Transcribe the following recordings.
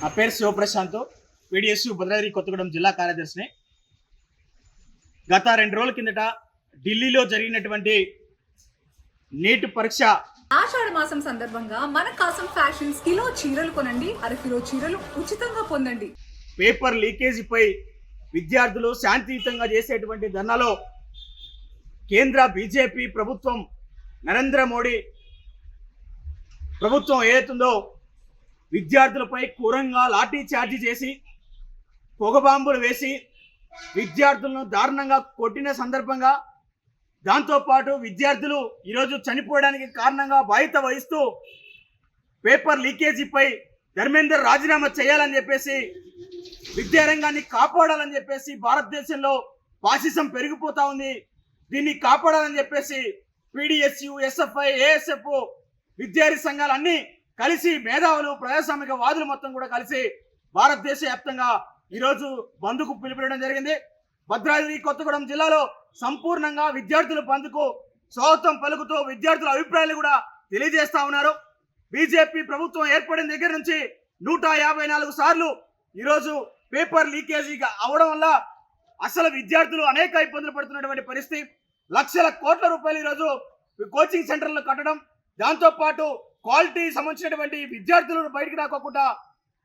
నా పేరు శివప్రశాంత్, పీడిఎస్యు భద్రాద్రి కొత్తగూడెం జిల్లా కార్యదర్శిని. గత 2 రోజుల కిందట ఢిల్లీలో జరిగినటువంటి నీట్ పరీక్ష ఆషాఢ మాసం సందర్భంగా మన కాసం ఫ్యాషన్స్ కిలో చీరలు కొనండి, అరకిలో చీరలు ఉచితంగా పొందండి. పేపర్ లీకేజీపై విద్యార్థులు శాంతియుతంగా చేసేటువంటి ధర్నాలో కేంద్ర బీజేపీ ప్రభుత్వం, నరేంద్ర మోడీ ప్రభుత్వం ఏదైతుందో విద్యార్థులపై క్రూరంగా లాఠీ చార్జీ చేసి పొగబాంబులు వేసి విద్యార్థులను దారుణంగా కొట్టిన సందర్భంగా, దాంతోపాటు విద్యార్థులు ఈరోజు చనిపోవడానికి కారణంగా బాధ్యత వహిస్తూ పేపర్ లీకేజీపై ధర్మేందర్ రాజీనామా చేయాలని చెప్పేసి, విద్యారంగాన్ని కాపాడాలని చెప్పేసి, భారతదేశంలో ఫాసిజం పెరిగిపోతా ఉంది, దీన్ని కాపాడాలని చెప్పేసి పీడిఎస్యు, ఎస్ఎఫ్ఐ, ఏఎస్ఎఫ్ విద్యార్థి సంఘాలన్నీ కలిసి, మేధావులు, ప్రజాస్వామిక వాదులు మొత్తం కూడా కలిసి భారతదేశ వ్యాప్తంగా ఈరోజు బంద్కు పిలుపునివ్వడం జరిగింది. భద్రాద్రి కొత్తగూడెం జిల్లాలో సంపూర్ణంగా విద్యార్థుల బంద్కు స్వాగతం పలుకుతూ విద్యార్థుల అభిప్రాయాలు కూడా తెలియజేస్తా ఉన్నారు. బీజేపీ ప్రభుత్వం ఏర్పడిన దగ్గర నుంచి 154 సార్లు ఈరోజు పేపర్ లీకేజీ అవడం వల్ల అసలు విద్యార్థులు అనేక ఇబ్బందులు పడుతున్నటువంటి పరిస్థితి. లక్షల కోట్ల రూపాయలు ఈరోజు కోచింగ్ సెంటర్లు కట్టడం, దాంతోపాటు క్వాలిటీ సంబంధించినటువంటి విద్యార్థులు బయటకు రాకోకుండా,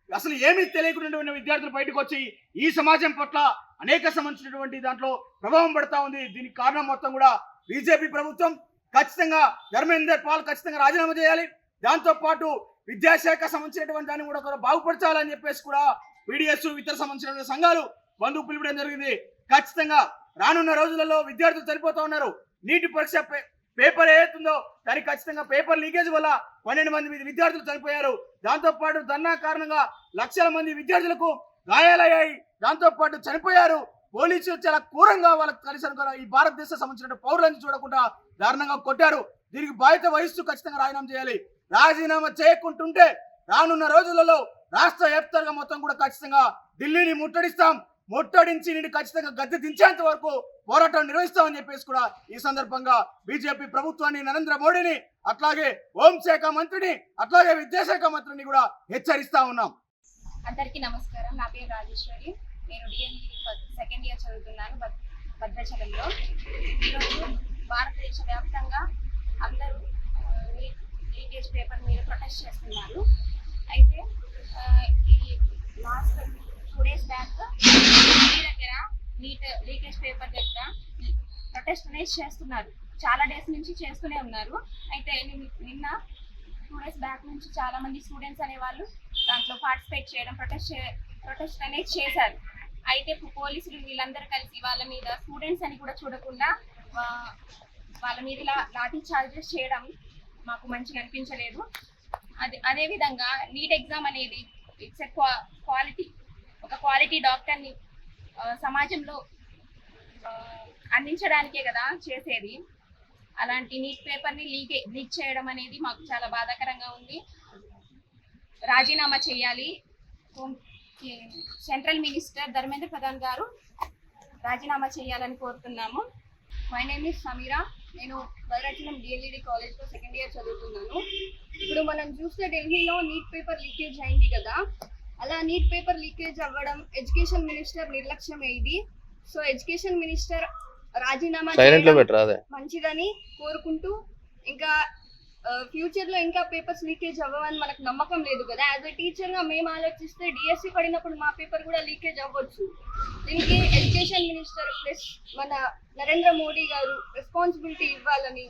అసలు ఏమీ తెలియకుండా విద్యార్థులు బయటకు వచ్చి ఈ సమాజం పట్ల అనేక సంబంధించినటువంటి దాంట్లో ప్రభావం పడతా ఉంది. దీనికి కారణం మొత్తం కూడా బీజేపీ ప్రభుత్వం. ఖచ్చితంగా ధర్మేందర్ పాల్ ఖచ్చితంగా రాజీనామా చేయాలి. దాంతోపాటు విద్యాశాఖ సంబంధించినటువంటి దాన్ని కూడా బాగుపరచాలని చెప్పేసి కూడా పీడిఎస్ ఇతర సంబంధించిన సంఘాలు బంధువు పిలువడం జరిగింది. ఖచ్చితంగా రానున్న రోజులలో విద్యార్థులు చనిపోతూ ఉన్నారు. నీటి పరీక్ష పేపర్ ఏదైతుందో దానికి ఖచ్చితంగా పేపర్ లీకేజ్ వల్ల 12 మంది విద్యార్థులు చనిపోయారు. దాంతోపాటు ధర్నా కారణంగా లక్షల మంది విద్యార్థులకు గాయాలయ్యాయి, దాంతోపాటు చనిపోయారు. పోలీసులు చాలా క్రూరంగా వాళ్ళకి కలిసి ఈ భారతదేశ సంబంధించిన పౌరులను చూడకుండా దారుణంగా కొట్టారు. దీనికి బాధ్యత వహిస్తూ ఖచ్చితంగా రాజీనామా చేయాలి. రాజీనామా చేయకుంటుంటే రానున్న రోజులలో రాష్ట్ర వ్యాప్తంగా మొత్తం కూడా ఖచ్చితంగా ఢిల్లీని ముట్టడించి నేను ఖచ్చితంగా గద్దె దించేంత వరకు పోరాటం నిర్వహిస్తామని చెప్పేసి కూడా ఈ సందర్భంగా బీజేపీ ప్రభుత్వాన్ని, నరేంద్ర మోడీని, అట్లాగే హోంశాఖ మంత్రిని, అట్లాగే విద్యాశాఖ మంత్రిని కూడా హెచ్చరిస్తా ఉన్నాం. అందరికీ నమస్కారం. నా పేరు రాజేశ్వరి. నేను డిఎల్ఈ సెకండ్ ఇయర్ చదువుతున్నాను భద్రాచలంలో. ఈరోజు భారతదేశ వ్యాప్తంగా అందరూ లీకేజ్ పేపర్ మీద ప్రొటెస్ట్ చేస్తున్నారు. అయితే ఈ లాస్ట్ 2 days బ్యాక్ దగ్గర నీట్ లీకేజ్ పేపర్ దగ్గర ప్రొటెస్ట్ అనేది చేస్తున్నారు. చాలా డేస్ నుంచి చేస్తూనే ఉన్నారు. అయితే నిన్న 2 days బ్యాక్ నుంచి చాలా మంది స్టూడెంట్స్ అనేవాళ్ళు దాంట్లో పార్టిసిపేట్ చేయడం, ప్రొటెస్ట్ అనేది చేశారు. అయితే పోలీసులు వీళ్ళందరూ కలిసి వాళ్ళ మీద స్టూడెంట్స్ అని కూడా చూడకుండా వాళ్ళ మీద లాఠీ చార్జెస్ చేయడం మాకు మంచిగా అనిపించలేదు. అదేవిధంగా నీట్ ఎగ్జామ్ అనేది ఇట్స్ ఎ ఒక క్వాలిటీ డాక్టర్ని సమాజంలో అందించడానికే కదా చేసేది. అలాంటి నీట్ పేపర్ని లీక్ చేయడం అనేది మాకు చాలా బాధాకరంగా ఉంది. రాజీనామా చేయాలి. సెంట్రల్ మినిస్టర్ ధర్మేంద్ర ప్రధాన్ గారు రాజీనామా చేయాలని కోరుతున్నాము. My name is Sameera. నేను భద్రాచలం డిఎల్ఈడి కాలేజ్లో సెకండ్ ఇయర్ చదువుతున్నాను. ఇప్పుడు మనం చూస్తే ఢిల్లీలో నీట్ పేపర్ లీకేజ్ అయింది కదా, అలా నీట్ పేపర్ లీకేజ్ అవ్వడం ఎడ్యుకేషన్ మినిస్టర్ నిర్లక్ష్యమే ఇది. సో ఎడ్యుకేషన్ మినిస్టర్ రాజీనామా మంచిదని కోరుకుంటూ, ఇంకా ఫ్యూచర్ లో ఇంకా పేపర్స్ లీకేజ్ అవ్వవని మనకు నమ్మకం లేదు కదా. యాజ్ ఎ టీచర్ గా మేము ఆలోచిస్తే డిఎస్సి పడినప్పుడు మా పేపర్ కూడా లీకేజ్ అవ్వచ్చు. దీనికి ఎడ్యుకేషన్ మినిస్టర్ ప్లస్ మన నరేంద్ర మోడీ గారు రెస్పాన్సిబిలిటీ ఇవ్వాలని.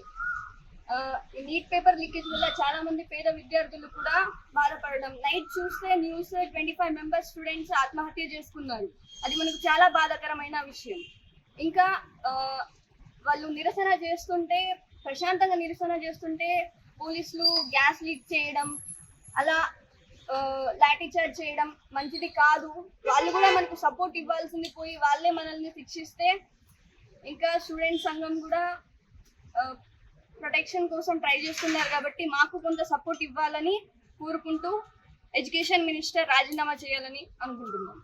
ఈ నీట్ పేపర్ లీకేజ్ వల్ల చాలా మంది పేద విద్యార్థులు కూడా బాధపడడం. నైట్ చూస్తే న్యూస్ 25 మెంబర్స్ స్టూడెంట్స్ ఆత్మహత్య చేసుకున్నారు. అది మనకు చాలా బాధాకరమైన విషయం. ఇంకా వాళ్ళు ప్రశాంతంగా నిరసన చేస్తుంటే పోలీసులు గ్యాస్ లీక్ చేయడం, అలా లాఠీ చార్జ్ చేయడం మంచిది కాదు. వాళ్ళు కూడా మనకు సపోర్ట్ ఇవ్వాల్సింది పోయి వాళ్ళే మనల్ని శిక్షిస్తే, ఇంకా స్టూడెంట్ సంఘం కూడా ప్రొటెక్షన్ కోసం ట్రై చేస్తున్నారు కాబట్టి మాకు కొంత సపోర్ట్ ఇవ్వాలని కోరుకుంటూ ఎడ్యుకేషన్ మినిస్టర్ రాజీనామా చేయాలని అనుకుంటున్నాం.